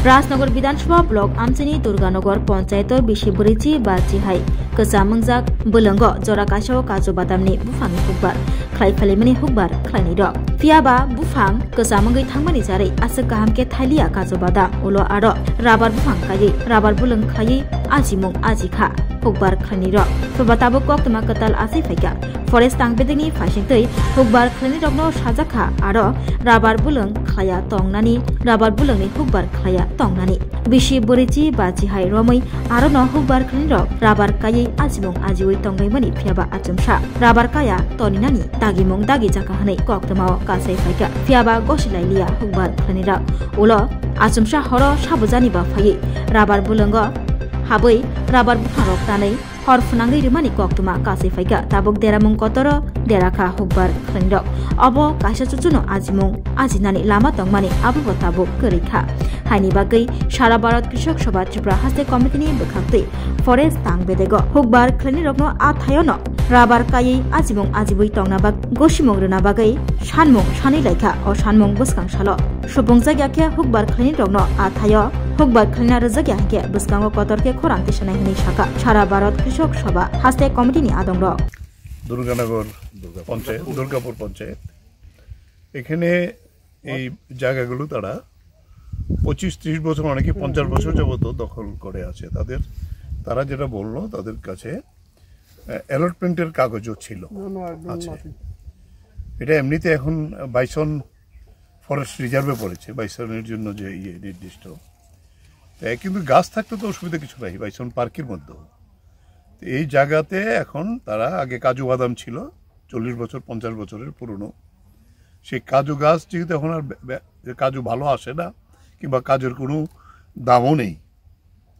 राजनगर विधानसभा block आमचेनी Durganagar panchayat बिशिबुरिची बाचिहाय कसा मंगजाक बुलंग जरा काशाव काजु बादामनि बुफांनि हुकबार खलाय फालिमनि हुकबार खलायनि रक फियाबा बुफां कसा मंगै थांमानि जारै आसो गाहामके थालिया काजु बादाम उलो आरो राबार बुफां खायै राबार बुलंग खायै आजिमुं आजिखा हुकबार खलायनि रक फबाताबो कक्तमा कताल आसै फायगा फरेस्ट तांबेदनि फासिंतै हुकबार खलायनि रकनो साजाखा आरो राबार बुलंग खाया तंनानि राबार बुलंगनि हुकबार खाया तंनानि बिसि बुरिची बाचिहाय रमै आरो न हुकबार खलायनि रक राबार कायै आजिमुं आजिवै तंगैमनि फियाबा आचमसा राबार काया तनिनानि दागिमुं दागि जाका हनै कक्तमाव कासै फायगा फियाबा गसिलायलिया हुकबार खलायनि रक उलो आचमसा हरो साबुजानि बा फायै राबार बुलंग हाबै राबार बुफां रक तानै हर फुनांगै रिमानि कक्तमा कासै फायगा ताबुक देरामुं कतर देराखा हुकबार खलायनि रक अब कासा चुचुनो आजिमुं आजिनानि लामा तंमानि आबो ताबुक गरैखा हायनि बागै सारा भारत कृषक सभा त्रिपुरा हास्ते कमिटिनि बोखांतै फरेस्ट तांबेदेग हुकबार खलायनि रकनो आथायनो राबार कायै आजिमुं आजिबै तंना बाग गसिमुं रना बागै सानमुं सानै लायखा अ सानमुं बसकां सालो सुबुं जायगाखे हुकबार खलायनि रकनो आथायो हुकबार खलायना रजाग्या के बसकांगो कतरके खरांति सनाय हनै शाखा सारा भारत कृषक सभा हास्ते कमिटिनि आदं रक দুর্গানগর পঞ্চায়েত দুর্গাপুর পঞ্চায়েত এখানে এই জায়গাগুলো তারা 25-30 বছর অনেকে 50 বছর যাবত দখল করে আছে তারা যেটা বললো তাদের কাছে অ্যালটমেন্টের কাগজও ছিল আছে এটা এমনিতে এখন বাইসন ফরেস্ট রিজার্ভে পড়েছে বাইসনের জন্য যে নির্দিষ্ট কিন্তু গাছ থাকতে তো অসুবিধা কিছু নাই বাইসন পার্কের মধ্যে এই জায়গাতে এখন তারা আগে কাজু বাদাম ছিল 40 বছর 50 বছরের পুরনো সেই কাজু গাছ যেহেতু এখন আর কাজু ভালো আসে না কিংবা কাজুর কোনো দামও নেই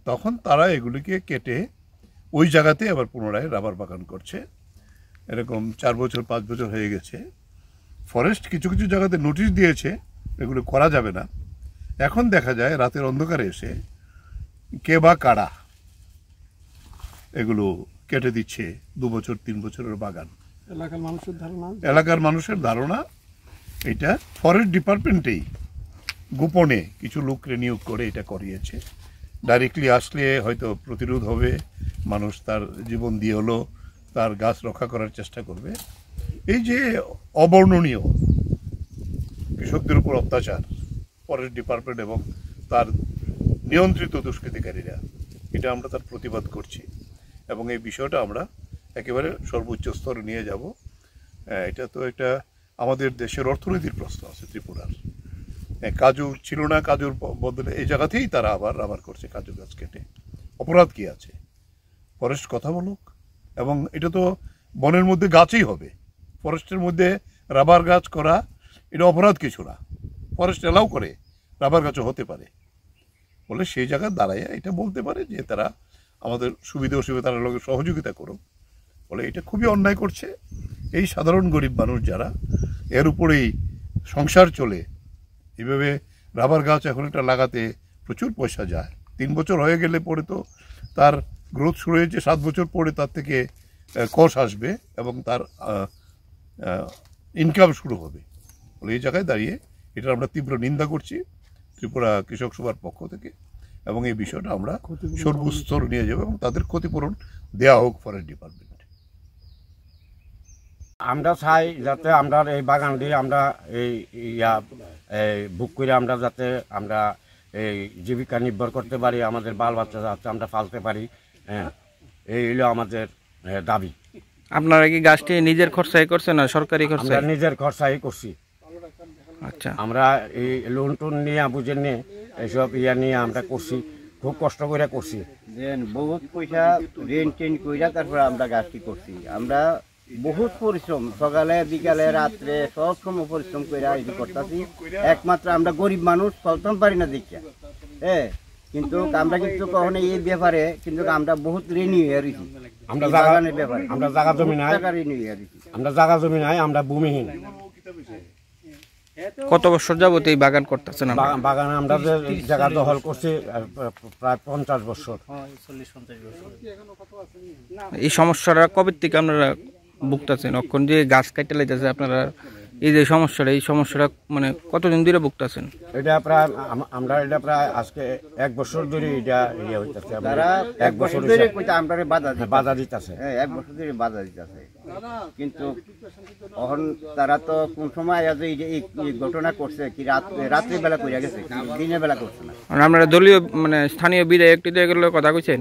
তখন তারা এগুলিকে কেটে ওই জায়গাতে আবার পুনরায় রাবার বাগান করছে এরকম 4 বছর 5 বছর হয়ে গেছে ফরেস্ট কিছু কিছু জায়গাতে নোটিশ দিয়েছে এগুলো করা যাবে না এখন দেখা যায় রাতের অন্ধকারে এসে কে বা কারা এগুলো কেটে দিচ্ছে 2 বছর 3 বছরের বাগান এলাকার মানুষের ধারণা এটা ফরেস্ট ডিপার্টমেন্টেই গোপনে কিছু লোককে নিয়োগ করে এটা করিয়েছে ডাইরেক্টলি আসলে হয়তো প্রতিরোধ হবে মানুষ তার জীবন দিয়ে হলো তার গাছ রক্ষা করার চেষ্টা করবে এই যে অবর্ণনীয় কৃষকদের উপর অত্যাচার ফরেস্ট ডিপার্টমেন্ট এবং তার নিয়ন্ত্রিত দুষ্কৃতিকারীরা এটা আমরা তার প্রতিবাদ করছি এবং এই বিষয়টা আমরা একেবারে সর্বোচ্চ স্তরে নিয়ে যাব এটা তো একটা আমাদের দেশের অর্থনীতির প্রশ্ন আছে ত্রিপুরার কাজু ছিল না কাজুর বদলে এই জায়গাতেই তারা আবার রাবার করছে কাজু গাছ কেটে অপরাধ কি আছে ফরেস্ট কথা বলুক এবং এটা তো বনের মধ্যে গাছই হবে ফরেস্টের মধ্যে রাবার গাছ করা এটা অপরাধ কিছু না ফরেস্ট এলাও করে রাবার গাছও হতে পারে বলে সেই জায়গায় দাঁড়ায় এটা বলতে পারে যে তারা আমাদের সুবিধা অসুবিধার লোকের সহযোগিতা করুক বলে এটা খুবই অন্যায় করছে এই সাধারণ গরিব মানুষ যারা এর উপরেই সংসার চলে এইভাবে রাবার গাছ এখন একটা লাগাতে প্রচুর পয়সা যায় 3 বছর হয়ে গেলে পরে তো তার গ্রোথ শুরু হয়েছে 7 বছর পরে তার থেকে কষ আসবে এবং তার ইনকাম শুরু হবে বলে এই জায়গায় দাঁড়িয়ে এটা আমরা তীব্র নিন্দা করছি ত্রিপুরা কৃষক সভার পক্ষ থেকে এবং এই বিষয়টা আমরা সর্বস্তর নিয়ে যাব এবং তাদের ক্ষতিপূরণ দেওয়া হোক ফরেস্ট ডিপার্টমেন্ট আমরা চাই যাতে আমরা এই বাগান দিয়ে আমরা এই বুক করে আমরা যাতে আমরা এই জীবিকা নির্ভর করতে পারি আমাদের বাল বাচ্চা যাতে আমরা পালতে পারি এই হলো আমাদের দাবি আপনারা কি গাছটি নিজের খরচায় করছেন না সরকারি খরচায় আমরা নিজের খরচায় করছি আচ্ছা আমরা এই লোন টোন নিয়ে বুঝে নিয়ে এইসব নিয়ে আমরা করছি খুব কষ্ট করে করছি বহুত পয়সা ঋণ টিন কইরা তারপর আমরা গাছটি করছি আমরা বহুত পরিশ্রম সকালে বিকালে রাত্রে সব সময় পরিশ্রম করে এই করতেছি একমাত্র আমরা গরিব মানুষ চলতে পারি না দেখিয়া কিন্তু আমরা কিন্তু কখনো এই ব্যাপারে কিন্তু আমরা বহুত ঋণী হয়ে রয়েছি আমরা জায়গা জমি নাই আমরা জায়গা জমি নাই আমরা ভূমিহীন কত বছর যাবত এই বাগান করতেছেন বাগান আমরা যে জায়গা দখল করছি প্রায় 50 বছর এই সমস্যাটা কবে থেকে আপনারা ভুগতেছেন এখন যে গাছ কাটতে লাইতেছে আপনারা এই যে সমস্যাটা, এই সমস্যাটা মানে কতদিন ধরে ভুগতেছেন? এটা প্রায় আমরা এটা প্রায় আজকে 1 বছর ধরে এটা ইয়ে হইতেছে। তারা 1 বছর ধরে কইতা আমরা বাধা দিতেছে। হ্যাঁ, 1 বছর ধরে বাধা দিতেছে, কিন্তু এখন তারা তো কোন সময় আজ এই ঘটনা করছে কি রাত্রি বেলা কইরা গেছে, দিনের বেলা করছে না। আপনারা দলীয় মানে স্থানীয় বিধায়ক টিধায়কের কথা কইছেন?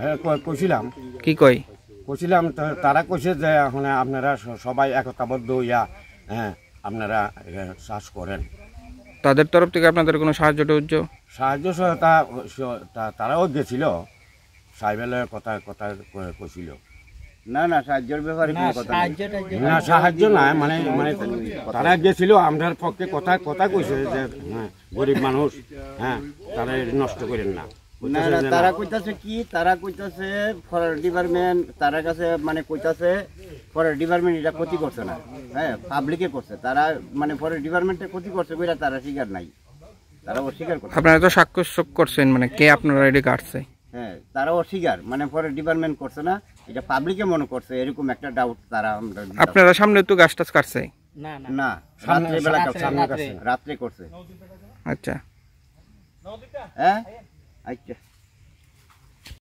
হ্যাঁ, কইছিলাম। কি কই? কইছিলাম, তারা কইছে যে এখন আপনারা সবাই একতাবদ্ধ হইয়া হ্যাঁ আপনারা চাষ করেন। তাদের তরফ থেকে আপনাদের কোনো সাহায্য সহায়তা তারাও গেছিল, সাহেবের কথা কইছিল। না সাহায্যের ব্যাপারে কোনো কথা না, সাহায্য না, মানে তারা গেছিল আমরার পক্ষে কথা কইছে যে হ্যাঁ গরিব মানুষ, হ্যাঁ তারা নষ্ট করেন না। না তারা কইতাছে কি, তারা কইতাছে ফরেস্ট ডিপার্টমেন্ট তারা কাছে মানে কইতাছে ফরেস্ট ডিপার্টমেন্ট এটা ক্ষতি করছে না, হ্যাঁ পাবলিকে করছে। তারা মানে ফরেস্ট ডিপার্টমেন্টে ক্ষতি করছে কইরা তারা স্বীকার নাই, তারা অস্বীকার করছে। আপনারা তো সাক্ষ্য করছেন, মানে কে আপনারা এটা কাটছে? হ্যাঁ, তারা অস্বীকার, মানে ফরেস্ট ডিপার্টমেন্ট করছে না, এটা পাবলিকে মনে করছে, এরকম একটা ডাউট তারা। আপনারা সামনে তো গাছ টাছ কাটছে? না রাত্রে করছে। আচ্ছা, হ্যাঁ আচ্ছা।